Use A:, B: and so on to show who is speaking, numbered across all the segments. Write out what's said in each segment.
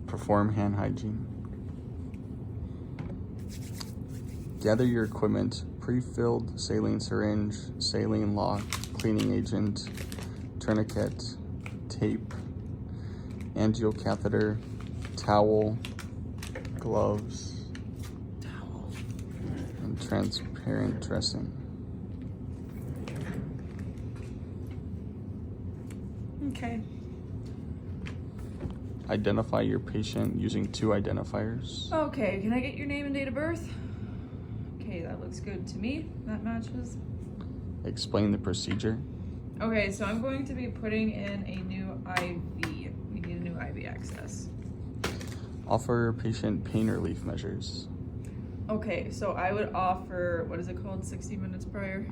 A: Perform hand hygiene. Gather your equipment: pre-filled saline syringe, saline lock, cleaning agent, tourniquet, tape, angio catheter, towel, gloves, and transparent dressing.
B: Okay.
A: Identify your patient using 2 identifiers.
B: Okay, can I get your name and date of birth? Okay, that looks good to me. That matches.
A: Explain the procedure.
B: Okay, so I'm going to be putting in a new IV. We need a new IV access.
A: Offer patient pain relief measures.
B: Okay, so I would offer, what is it called, 60 minutes prior?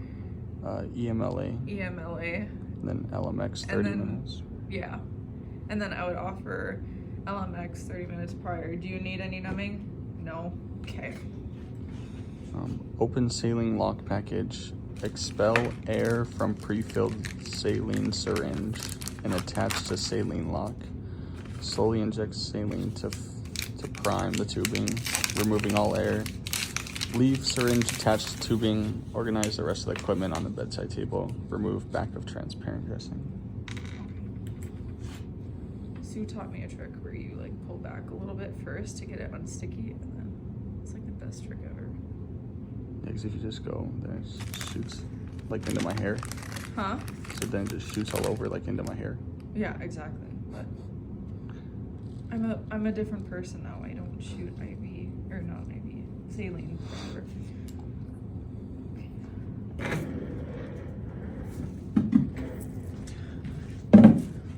A: EMLA,
B: EMLA.
A: and then LMX 30 minutes.
B: Yeah. And then I would offer LMX 30 minutes prior. Do you need any numbing? No? Okay.
A: Open saline lock package. Expel air from pre-filled saline syringe and attach to saline lock. Slowly inject saline to prime the tubing, removing all air. Leave syringe attached to tubing. Organize the rest of the equipment on the bedside table. Remove back of transparent dressing.
B: Sue taught me a trick where you like pull back a little bit first to get it unsticky, and then it's like the best trick ever.
A: Yeah, because if you just go, then it just shoots like into my hair.
B: Huh?
A: So then it just shoots all over like into my hair.
B: Yeah, exactly. But I'm a different person now. I don't shoot IV or not IV, saline. Whatever.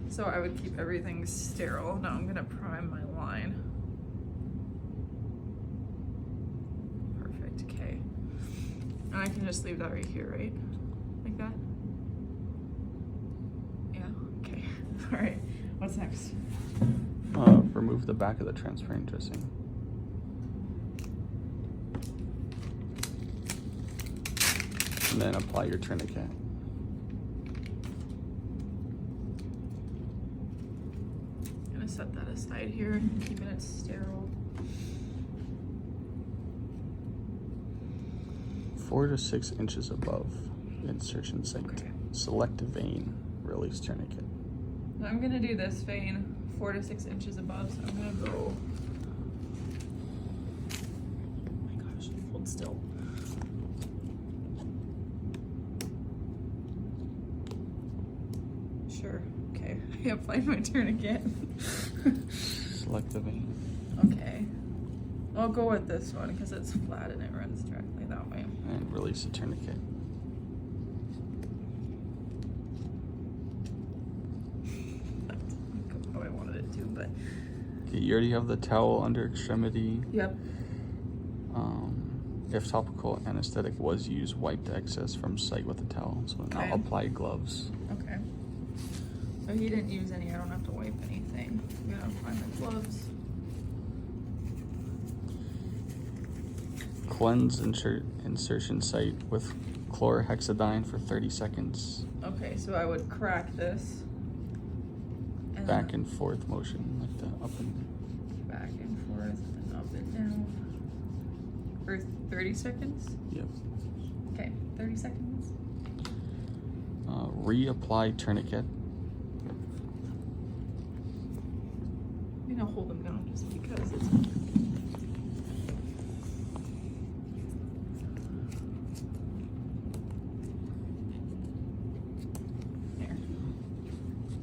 B: So I would keep everything sterile. Now I'm gonna prime my line. Perfect, okay. And I can just leave that right here, right? Like that? Yeah, okay. All right, what's next?
A: Remove the back of the transparent dressing. And then apply your tourniquet.
B: Set that aside here, keeping it sterile.
A: 4 to 6 inches above insertion site.
B: Okay.
A: Select vein, release tourniquet.
B: I'm gonna do this vein 4 to 6 inches above, so I'm gonna go. Oh my gosh, hold still. Sure, okay. I applied my tourniquet.
A: Select the vein.
B: Okay. I'll go with this one because it's flat and it runs directly that way.
A: And release the tourniquet.
B: That's how I wanted it to, but.
A: Okay, you already have the towel under extremity.
B: Yep.
A: If topical anesthetic was used, wipe the excess from site with a towel. So now
B: Okay.
A: apply gloves.
B: Okay. So he didn't use any, I don't have to wipe anything. I'm gonna apply my gloves.
A: Cleanse insertion site with chlorhexidine for 30 seconds.
B: Okay, so I would crack this. And
A: Back and forth motion, like the up and
B: back and forth and up and down. For 30 seconds?
A: yep.
B: Okay, 30 seconds.
A: Reapply tourniquet.
B: I'm gonna hold them down just because it's. There.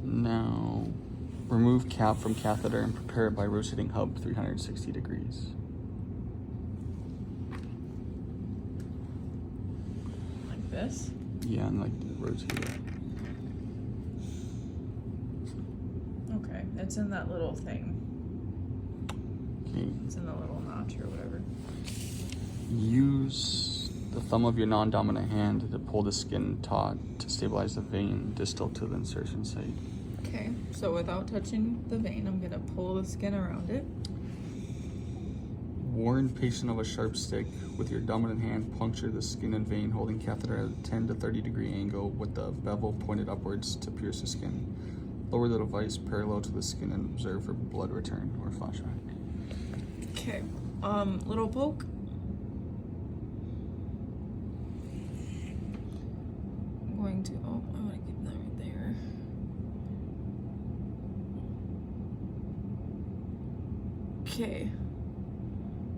A: Now, remove cap from catheter and prepare it by rotating hub 360 degrees.
B: Like this?
A: Yeah, and like rotate it.
B: Okay, it's in that little thing.
A: Okay.
B: It's in the little notch or whatever.
A: Use the thumb of your non-dominant hand to pull the skin taut to stabilize the vein distal to the insertion site.
B: Okay, so without touching the vein, I'm gonna pull the skin around it.
A: Warn patient of a sharp stick. With your dominant hand, puncture the skin and vein, holding catheter at a 10 to 30 degree angle with the bevel pointed upwards to pierce the skin. Lower the device parallel to the skin and observe for blood return or flashback.
B: Okay. Little poke. I'm going to, oh, I want to keep that right there. Okay.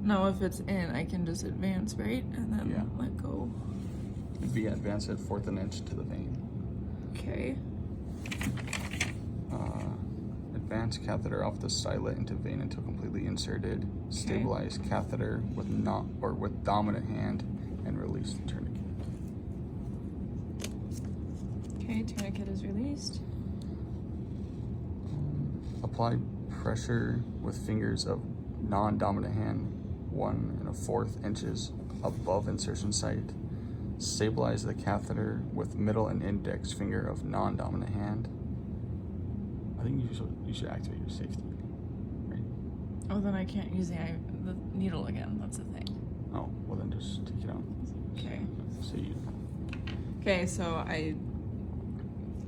B: Now if it's in, I can just advance, right? And then
A: Yeah.
B: let go.
A: It'd be advanced at 1/4 inch to the vein.
B: Okay.
A: Advance catheter off the stylet into vein until completely inserted. Stabilize catheter with with dominant hand and release the tourniquet.
B: Okay, tourniquet is released.
A: Apply pressure with fingers of non-dominant hand 1 1/4 inches above insertion site. Stabilize the catheter with middle and index finger of non-dominant hand. I think you should activate your safety, right?
B: Oh, then I can't use the needle again. That's the thing.
A: Oh, well then just take it out.
B: Okay.
A: So you.
B: Okay, so I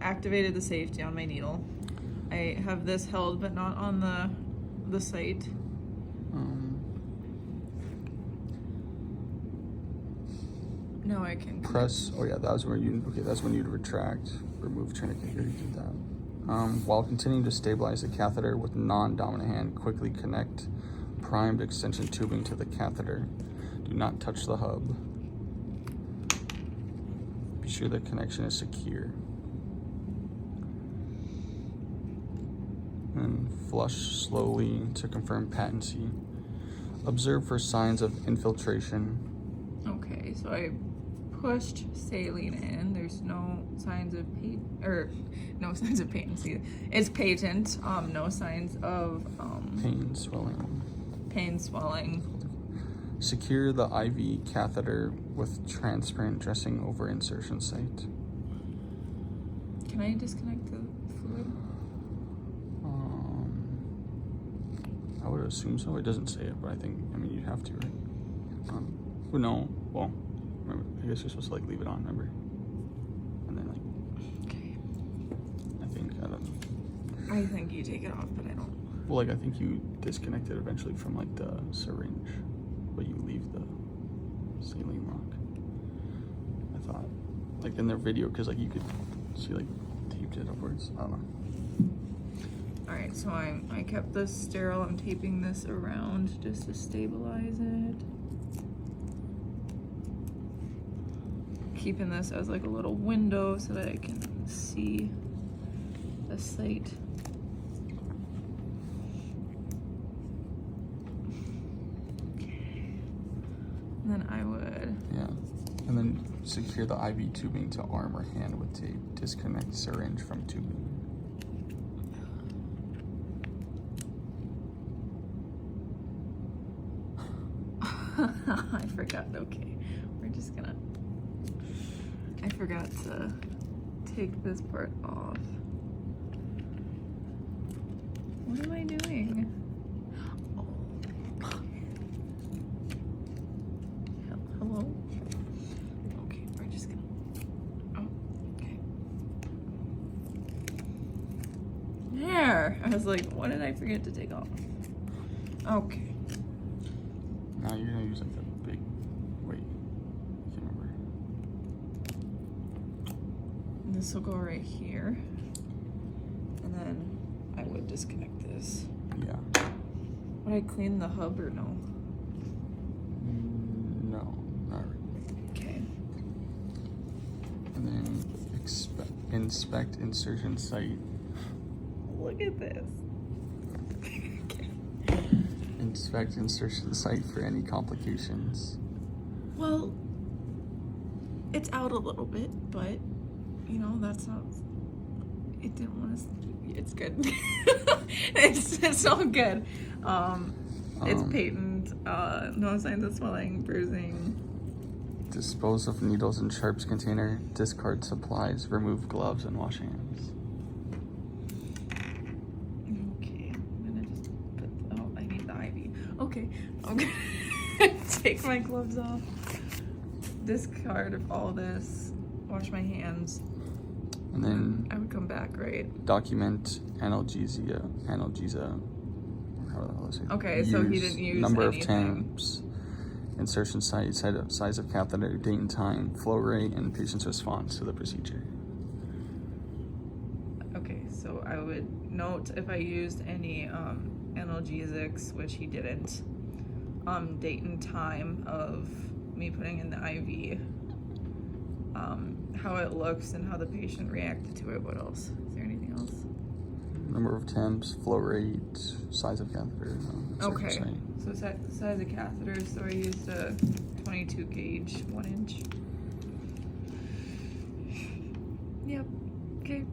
B: activated the safety on my needle. I have this held, but not on the site. Now I can
A: Press. Oh yeah, that was where you. Okay, that's when you'd retract, remove tourniquet. You already did that. While continuing to stabilize the catheter with non-dominant hand, quickly connect primed extension tubing to the catheter. Do not touch the hub. Be sure the connection is secure. And flush slowly to confirm patency. Observe for signs of infiltration.
B: Okay, so I pushed saline in. There's no signs of no signs of patency. It's patent. No signs of
A: Pain, swelling.
B: pain, swelling.
A: Secure the IV catheter with transparent dressing over insertion site.
B: Can I disconnect the fluid?
A: I would assume so. It doesn't say it, but I mean, you have to, right? Well, no. Well, remember, I guess you're supposed to leave it on, remember? And then
B: Okay.
A: I don't know.
B: I think you take it off, but I don't.
A: Well, I think you disconnect it eventually from the syringe, but you leave the saline lock. I thought, in their video, because you could see taped it upwards. I don't know.
B: All right, so I kept this sterile. I'm taping this around just to stabilize it. Keeping this as a little window so that I can see the site. And then I would.
A: Yeah. And then secure the IV tubing to arm or hand with tape. Disconnect syringe from tubing.
B: I forgot. Okay, we're just gonna. I forgot to take this part off. What am I doing? Oh. Hello? Okay, we're just gonna. Oh, okay. There! I was like, what did I forget to take off? Okay.
A: Now you're gonna use the big. Wait, I can't remember.
B: This will go right here. And then I would disconnect this.
A: Yeah.
B: Would I clean the hub or no?
A: No, not really.
B: Okay.
A: And then inspect insertion site.
B: Look at this.
A: Inspect insertion site for any complications.
B: Well, it's out a little bit, but that's not. It didn't want to. It's good. it's all good. It's patent. No signs of swelling, bruising.
A: Dispose of needles in sharps container. Discard supplies. Remove gloves and wash hands.
B: Okay, I'm gonna just put. Oh, I need the IV. Okay, I'm gonna take my gloves off. Discard of all this. Wash my hands.
A: And then
B: I would come back, right?
A: document analgesia, how the hell is it?
B: Okay, so he didn't use
A: number
B: anything.
A: of temps, insertion site, size of catheter, date and time, flow rate, and patient's response to the procedure.
B: Okay, so I would note if I used any analgesics, which he didn't, date and time of me putting in the IV, how it looks and how the patient reacted to it. What else? Is there anything else?
A: Number of temps, flow rate, size of catheter.
B: Okay, so size of catheter, so I used a 22 gauge, 1 inch. Yep, okay.